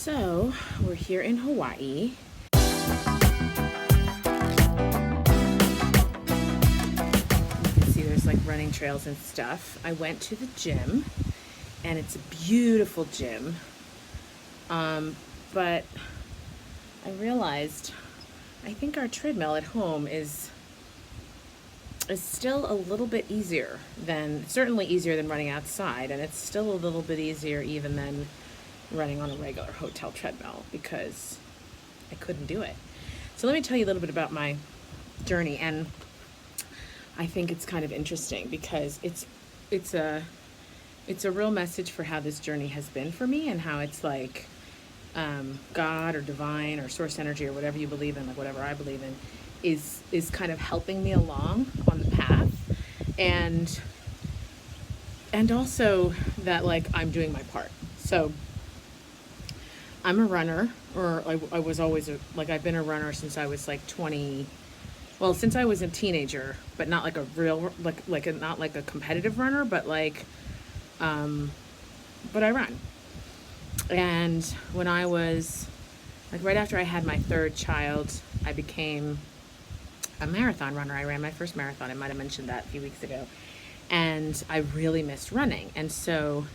So we're here in Hawaii. You can see there's like running trails and stuff. I went to the gym and it's a beautiful gym. But I realized I think our treadmill at home is still a little bit easier certainly easier than running outside, and it's still a little bit easier even than running on a regular hotel treadmill because I couldn't do it. So let me tell you a little bit about my journey, and I think it's kind of interesting because it's a real message for how this journey has been for me and how it's like God or divine or source energy or whatever you believe in, like whatever I believe in, is kind of helping me along on the path, and also that like I'm doing my part. So I'm a runner, or I was always I've been a runner since I was like 20. Well, since I was a teenager, but not like a real not like a competitive runner, but but I run. And when I was right after I had my third child, I became a marathon runner. I ran my first marathon. I might have mentioned that a few weeks ago. And I really missed running. And so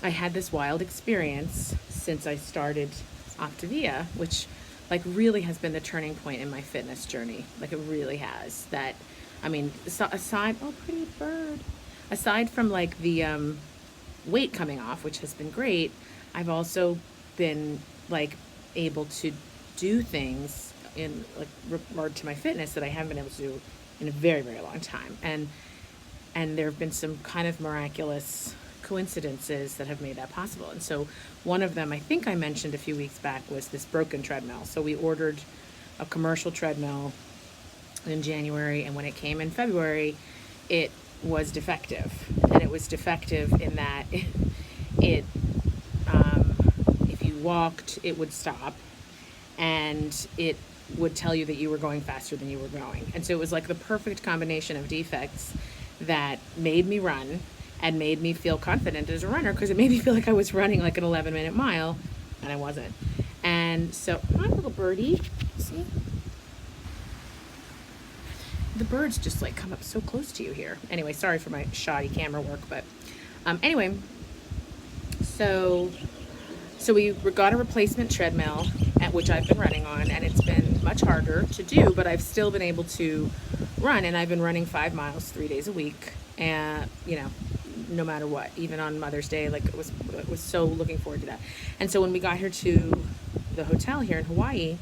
I had this wild experience since I started OPTAVIA, which really has been the turning point in my fitness journey. It really has. That, I mean, aside, oh, pretty bird. Aside from the weight coming off, which has been great, I've also been able to do things in regard to my fitness that I haven't been able to do in a very, very long time. And there have been some kind of miraculous coincidences that have made that possible. And so one of them, I think I mentioned a few weeks back, was this broken treadmill. So we ordered a commercial treadmill in January, and when it came in February, it was defective. And it was defective in that it if you walked, it would stop, and it would tell you that you were going faster than you were going. And so it was like the perfect combination of defects that made me run and made me feel confident as a runner, because it made me feel like I was running like an 11-minute mile, and I wasn't. And so, hi, little birdie. See? The birds just come up so close to you here. Anyway, sorry for my shoddy camera work, but anyway, so we got a replacement treadmill, at which I've been running on, and it's been much harder to do, but I've still been able to run, and I've been running 5 miles 3 days a week, and no matter what, even on Mother's Day, I was so looking forward to that. And so when we got here to the hotel here in Hawaii,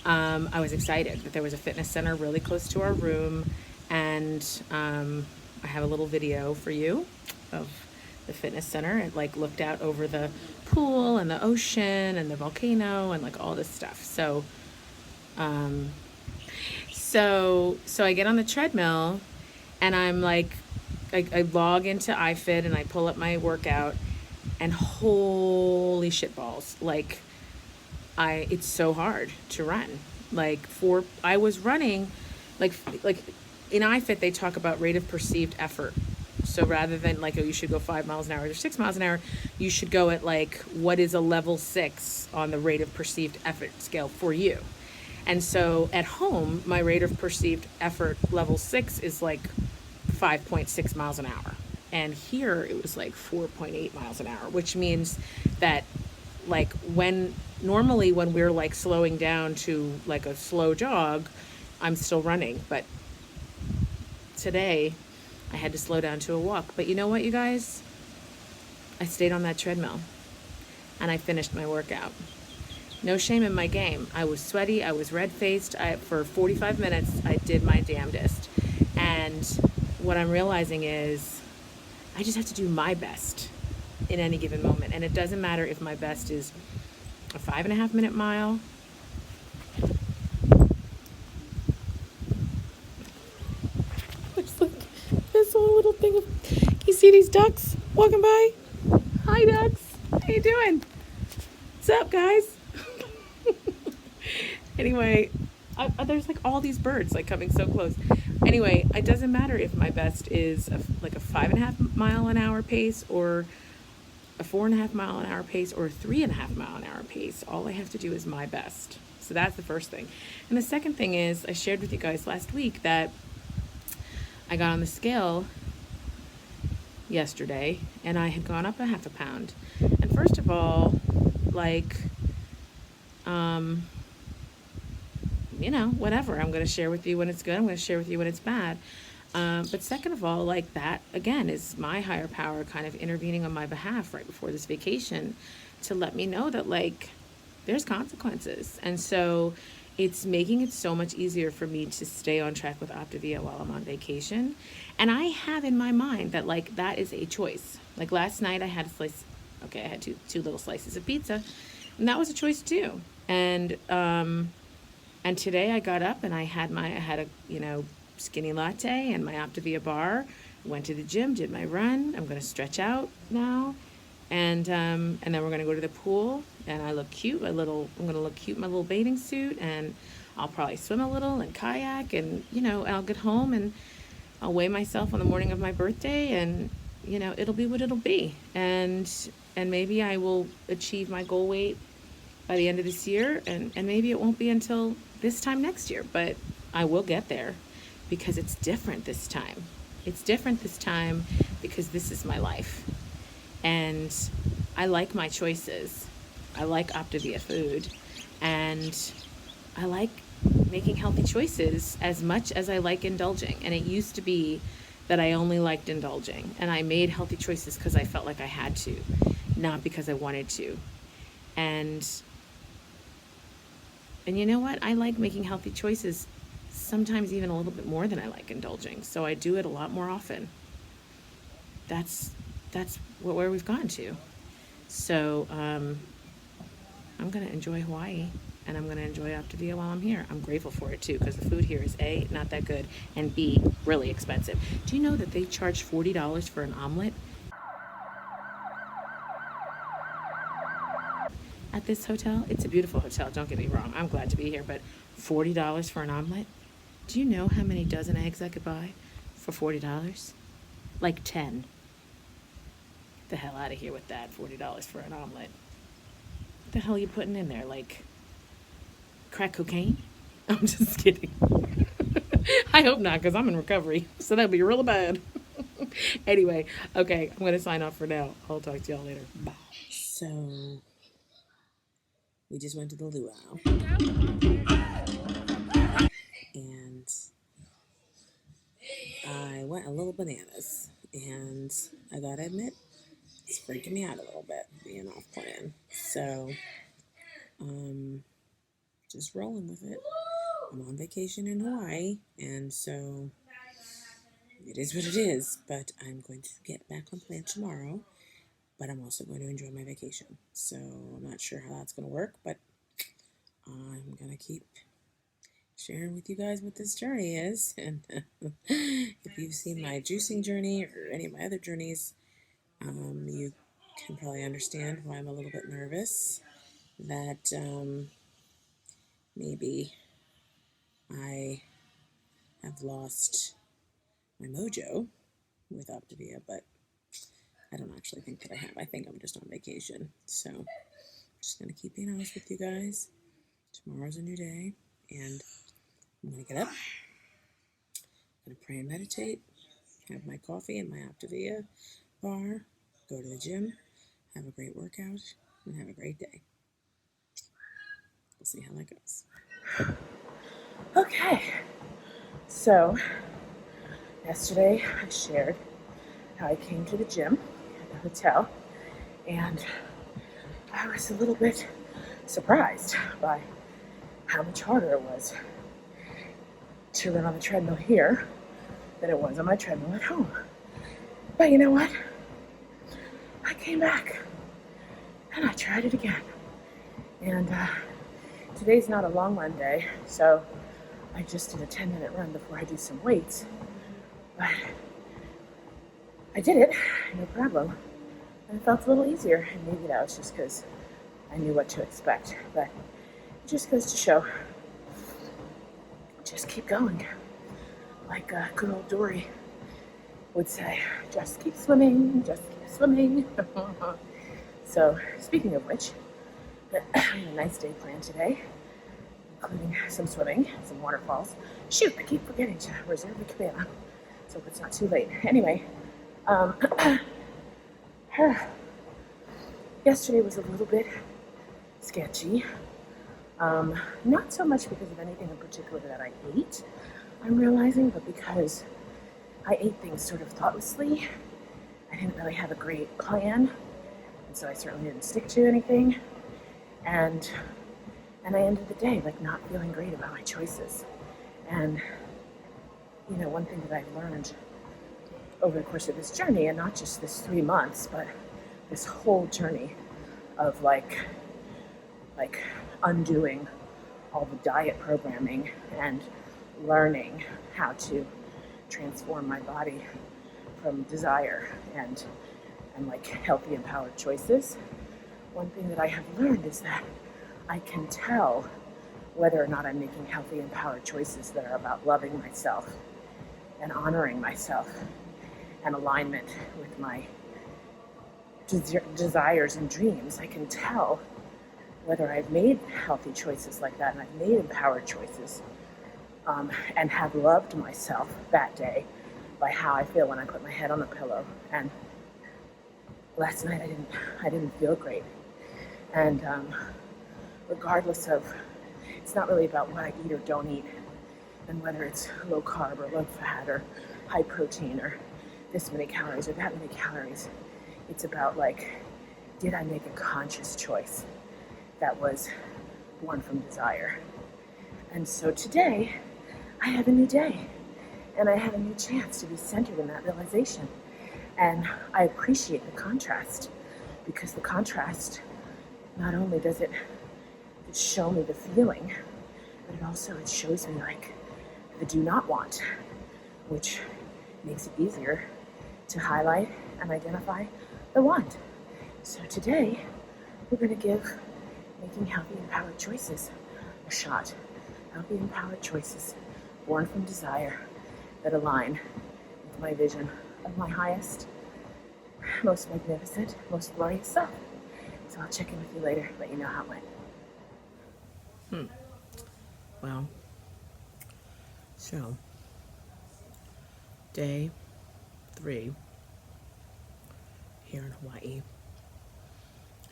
I was excited that there was a fitness center really close to our room, and I have a little video for you of the fitness center. It looked out over the pool and the ocean and the volcano and all this stuff. So so I get on the treadmill, and I'm I log into iFit and I pull up my workout, and holy shit balls, it's so hard to run. I was running in iFit, they talk about rate of perceived effort. So rather than oh, you should go 5 miles an hour or 6 miles an hour, you should go at what is a level 6 on the rate of perceived effort scale for you. And so at home, my rate of perceived effort level 6 is 5.6 miles an hour. And here it was 4.8 miles an hour, which means that when we're slowing down to a slow jog, I'm still running. But today I had to slow down to a walk. But you know what, you guys? I stayed on that treadmill and I finished my workout. No shame in my game. I was sweaty. I was red-faced. For 45 minutes, I did my damnedest. And what I'm realizing is I just have to do my best in any given moment. And it doesn't matter if my best is a 5.5-minute mile, there's this whole little thing of, you see these ducks walking by? Hi, ducks. How you doing? What's up, guys? Anyway, there's all these birds coming so close. Anyway, it doesn't matter if my best is a 5.5 mile an hour pace or a 4.5 mile an hour pace or a 3.5 mile an hour pace. All I have to do is my best. So that's the first thing. And the second thing is, I shared with you guys last week that I got on the scale yesterday and I had gone up 0.5 pound. And first of all, like, whatever. I'm going to share with you when it's good. I'm going to share with you when it's bad. But second of all, like, that again is my higher power kind of intervening on my behalf right before this vacation to let me know that, like, there's consequences. And so it's making it so much easier for me to stay on track with OPTAVIA while I'm on vacation. And I have in my mind that, like, that is a choice. Like, last night I had a slice, okay, I had two little slices of pizza, and that was a choice too. And today I got up and I had a, skinny latte and my OPTAVIA bar, went to the gym, did my run. I'm going to stretch out now. And then we're going to go to the pool, and I look cute. I'm going to look cute in my little bathing suit, and I'll probably swim a little and kayak, and, I'll get home and I'll weigh myself on the morning of my birthday, and, it'll be what it'll be. And maybe I will achieve my goal weight by the end of this year, and maybe it won't be until this time next year, but I will get there because it's different this time. It's different this time because this is my life. And I like my choices. I like OPTAVIA food, and I like making healthy choices as much as I like indulging. And it used to be that I only liked indulging, and I made healthy choices because I felt like I had to, not because I wanted to. And you know what? I like making healthy choices sometimes even a little bit more than I like indulging. So I do it a lot more often. That's where we've gotten to. So I'm going to enjoy Hawaii, and I'm going to enjoy OPTAVIA while I'm here. I'm grateful for it too, because the food here is A, not that good, and B, really expensive. Do you know that they charge $40 for an omelet at this hotel? It's a beautiful hotel, don't get me wrong. I'm glad to be here, but $40 for an omelet? Do you know how many dozen eggs I could buy for $40? Like 10. The hell out of here with that. $40 for an omelet. What the hell are you putting in there? Like crack cocaine? I'm just kidding. I hope not, because I'm in recovery, so that'd be real bad. Anyway, okay, I'm going to sign off for now. I'll talk to y'all later. Bye. So we just went to the luau, and I went a little bananas, and I gotta admit, it's freaking me out a little bit, being off plan. So, just rolling with it. I'm on vacation in Hawaii, and so it is what it is. But I'm going to get back on plan tomorrow, but I'm also going to enjoy my vacation. So I'm not sure how that's going to work, but I'm going to keep sharing with you guys what this journey is. And if you've seen my juicing journey or any of my other journeys, you can probably understand why I'm a little bit nervous that maybe I have lost my mojo with OPTAVIA, but I don't actually think that I have. I think I'm just on vacation. So I'm just going to keep being honest with you guys. Tomorrow's a new day, and I'm going to get up, I'm going to pray and meditate, have my coffee and my OPTAVIA bar, go to the gym, have a great workout, and have a great day. We'll see how that goes. Okay, so yesterday I shared how I came to the gym at the hotel, and I was a little bit surprised by how much harder it was to run on the treadmill here than it was on my treadmill at home. But you know what? I came back and I tried it again. And today's not a long run day, so I just did a 10-minute run before I do some weights. But I did it, no problem. And it felt a little easier, and maybe that was just because I knew what to expect. But it just goes to show, just keep going. Like good old Dory would say, just keep swimming, just keep swimming. So, speaking of which, I had a nice day planned today, including some swimming, some waterfalls. Shoot, I keep forgetting to reserve the cabana, so it's not too late. Anyway, yesterday was a little bit sketchy. Not so much because of anything in particular that I ate, I'm realizing, but because I ate things sort of thoughtlessly. I didn't really have a great plan, and so I certainly didn't stick to anything. And I ended the day like not feeling great about my choices. And one thing that I've learned over the course of this journey, and not just this 3 months, but this whole journey of like undoing all the diet programming and learning how to transform my body from desire and like healthy, empowered choices. One thing that I have learned is that I can tell whether or not I'm making healthy, empowered choices that are about loving myself and honoring myself and alignment with my desires and dreams. I can tell whether I've made healthy choices like that and I've made empowered choices and have loved myself that day by how I feel when I put my head on the pillow. And last night I didn't feel great. And regardless of, it's not really about what I eat or don't eat, and whether it's low carb or low fat or high protein or this many calories or that many calories. It's about like, did I make a conscious choice that was born from desire? And so today, I have a new day, and I have a new chance to be centered in that realization. And I appreciate the contrast, because the contrast, not only does it show me the feeling, but it shows me like the do not want, which makes it easier to highlight and identify the want. So today, we're going to give making healthy, empowered choices a shot. Healthy, empowered choices born from desire that align with my vision of my highest, most magnificent, most glorious self. So I'll check in with you later, let you know how it went. Well, so day 3 here in Hawaii.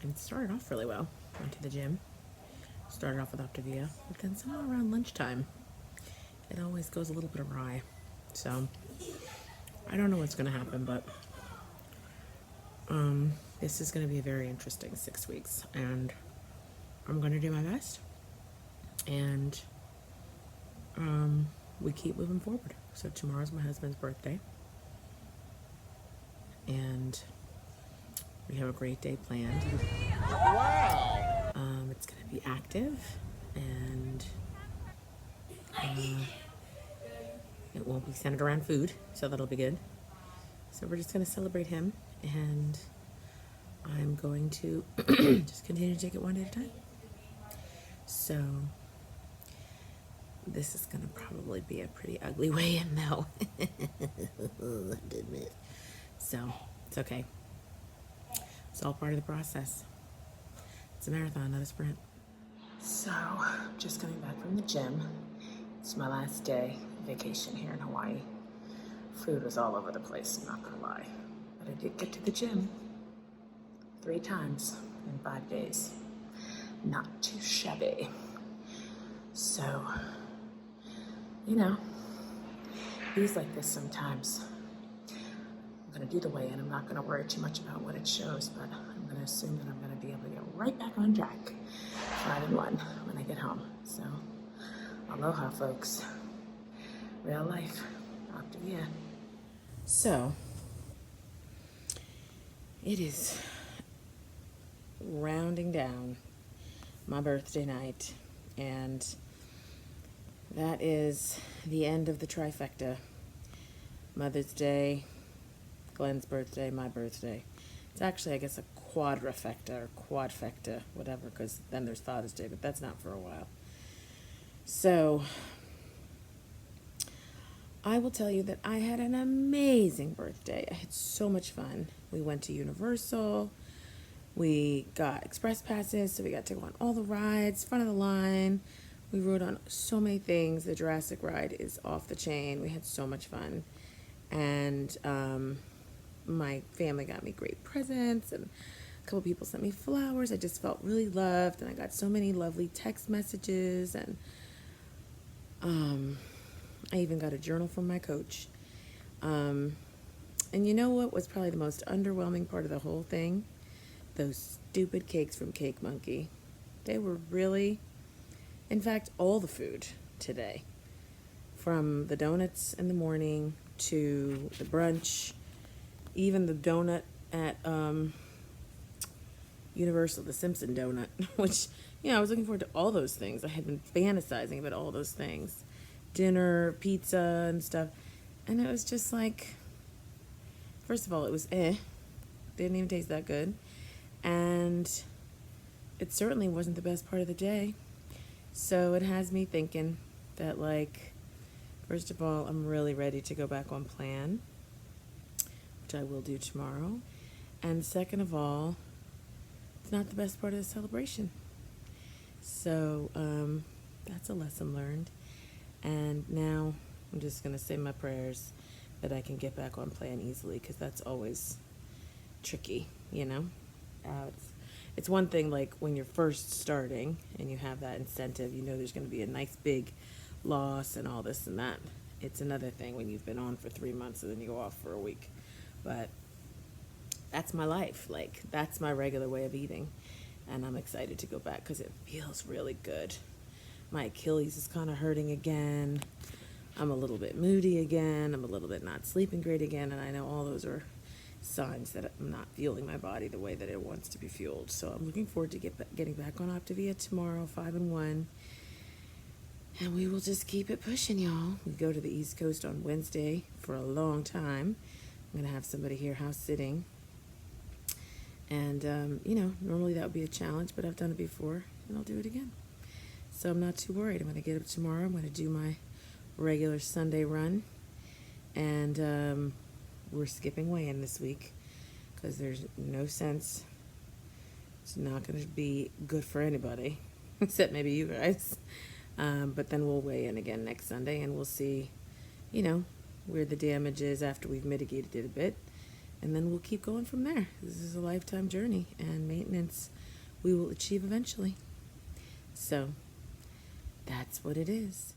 And it started off really well. Went to the gym. Started off with OPTAVIA, but then somehow around lunchtime, it always goes a little bit awry. So I don't know what's going to happen, but this is going to be a very interesting 6 weeks, and I'm going to do my best. And we keep moving forward. So tomorrow's my husband's birthday, and we have a great day planned. Wow. It's going to be active, and it won't be centered around food, so that'll be good. So we're just going to celebrate him, and I'm going to just continue to take it one day at a time. So this is going to probably be a pretty ugly way in, though. I have to admit. So it's okay. It's all part of the process. It's a marathon, not a sprint. So, just coming back from the gym. It's my last day of vacation here in Hawaii. Food was all over the place, I'm not gonna lie. But I did get to the gym 3 times in 5 days. Not too shabby. So, he's like this sometimes. I'm gonna do the weigh-in. I'm not gonna worry too much about what it shows, but I'm gonna assume that I'm gonna be able to get right back on track 5-1 when I get home. So, aloha, folks. Real life. OPTAVIA. So, it is rounding down my birthday night, and that is the end of the trifecta. Mother's Day, Glenn's birthday, my birthday. It's actually, I guess, a quadrifecta or quadfecta, whatever, because then there's Father's Day, but that's not for a while. So, I will tell you that I had an amazing birthday. I had so much fun. We went to Universal. We got express passes, so we got to go on all the rides, front of the line. We rode on so many things. The Jurassic ride is off the chain. We had so much fun. And my family got me great presents, and a couple people sent me flowers. I just felt really loved, and I got so many lovely text messages, and I even got a journal from my coach. And you know what was probably the most underwhelming part of the whole thing? Those stupid cakes from Cake Monkey. They were really, in fact, all the food today, from the donuts in the morning to the brunch, even the donut at Universal, the Simpson donut, which, I was looking forward to all those things. I had been fantasizing about all those things. Dinner, pizza, and stuff. And it was just like, first of all, it was didn't even taste that good. And it certainly wasn't the best part of the day. So it has me thinking that, like, first of all, I'm really ready to go back on plan, which I will do tomorrow. And second of all, it's not the best part of the celebration. So that's a lesson learned. And now I'm just going to say my prayers that I can get back on plan easily, because that's always tricky, It's one thing, like, when you're first starting and you have that incentive, there's going to be a nice big loss and all this and that. It's another thing when you've been on for 3 months and then you go off for a week. But that's my life. Like, that's my regular way of eating. And I'm excited to go back because it feels really good. My Achilles is kind of hurting again. I'm a little bit moody again. I'm a little bit not sleeping great again. And I know all those are signs that I'm not fueling my body the way that it wants to be fueled. So I'm looking forward to getting back on OPTAVIA tomorrow, 5-1. And we will just keep it pushing, y'all. We go to the East Coast on Wednesday for a long time. I'm going to have somebody here house sitting. And, normally that would be a challenge, but I've done it before, and I'll do it again. So I'm not too worried. I'm going to get up tomorrow. I'm going to do my regular Sunday run. And we're skipping weigh-in this week because there's no sense. It's not going to be good for anybody, except maybe you guys. But then we'll weigh in again next Sunday, and we'll see, where the damage is after we've mitigated it a bit. And then we'll keep going from there. This is a lifetime journey, and maintenance we will achieve eventually. So that's what it is.